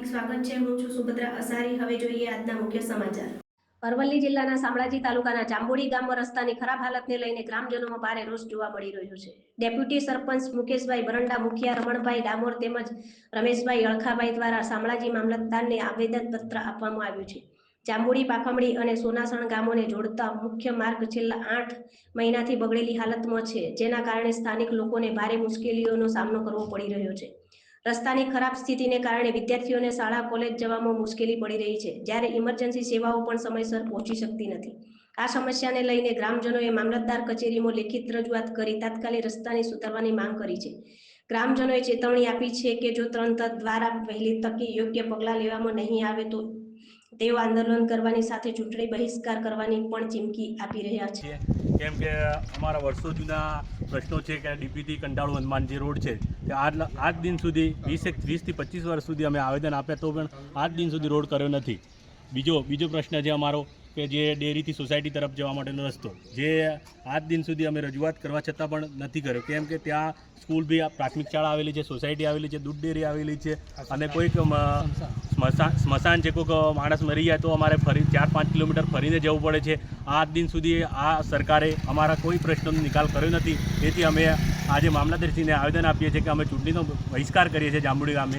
હાર્દિક સ્વાગત છે। હું છું સુભદ્રા અસારી। હવે જોઈએ આજના મુખ્ય સમાચાર। અરવલ્લી જિલ્લાના શામળાજી તાલુકાના જાંબુડી ગામમાં રસ્તાની ખરાબ હાલતને લઈને ગ્રામજનોમાં ભારે રોષ જોવા મળી રહ્યો છે। ડેપ્યુટી સરપંચ મુકેશભાઈ બરંડા, મુખિયા રમણભાઈ ડામોર તેમજ રમેશભાઈ અળખાભાઈ દ્વારા શામળાજી મામલતદારને આવેદનપત્ર આપવામાં આવ્યું છે। જાંબુડી, પાખમડી અને સોનાસણ ગામોને જોડતા મુખ્ય માર્ગ છેલ્લા 8 મહિનાથી બગડેલી હાલતમાં છે, જેના કારણે સ્થાનિક લોકોને ભારે મુશ્કેલીઓનો સામનો કરવો પડી રહ્યો છે। રસ્તાની ખરાબ સ્થિતિને કારણે વિદ્યાર્થીઓને શાળા કોલેજ જવામાં મુશ્કેલી પડી રહી છે, જ્યારે ઇમરજન્સી સેવાઓ પણ સમયસર પહોંચી શકતી નથી। આ સમસ્યાને લઈને ગ્રામજનોએ મામલતદાર કચેરીમાં લેખિત રજૂઆત કરી તાત્કાલિક રસ્તાની સુધારવાની માંગ કરી છે। ગ્રામજનોએ ચેતવણી આપી છે કે જો તંત્ર દ્વારા વહેલી તકે યોગ્ય પગલાં લેવામાં નહીં આવે તો તેઓ આંદોલન કરવાની સાથે ચૂંટણી બહિષ્કાર કરવાની પણ ચીમકી આપી રહ્યા છે। કેમ કે અમારા વર્ષો જૂના પ્રશ્નો છે કે ડીપીથી કંટાળો હનુમાન જે રોડ છે તે આજ દિન સુધી 20 થી 25 વર્ષ સુધી અમે આવેદન આપ્યા તો પણ આજ દિન સુધી રોડ કર્યો નથી। બીજો પ્રશ્ન છે અમારો કે જે ડેરીથી સોસાયટી તરફ જવા માટેનો રસ્તો, જે આજ દિન સુધી અમે રજૂઆત કરવા છતાં પણ નથી કર્યો, કેમ કે ત્યાં સ્કૂલ બી પ્રાથમિક શાળા આવેલી છે, સોસાયટી આવેલી છે, દૂધ ડેરી આવેલી છે અને કોઈક સ્મશાન છે, કોઈક માણસ મરી જાય તો અમારે ફરી 4-5 કિલોમીટર ફરીને જવું પડે છે। આજ દિન સુધી આ સરકારે અમારા કોઈ પ્રશ્નોનો નિકાલ કર્યો નથી। તેથી અમે આજે મામલતદારશ્રીને આવેદન આપીએ છીએ કે અમે ચૂંટણીનો બહિષ્કાર કરીએ છીએ જાંબુડી ગામે।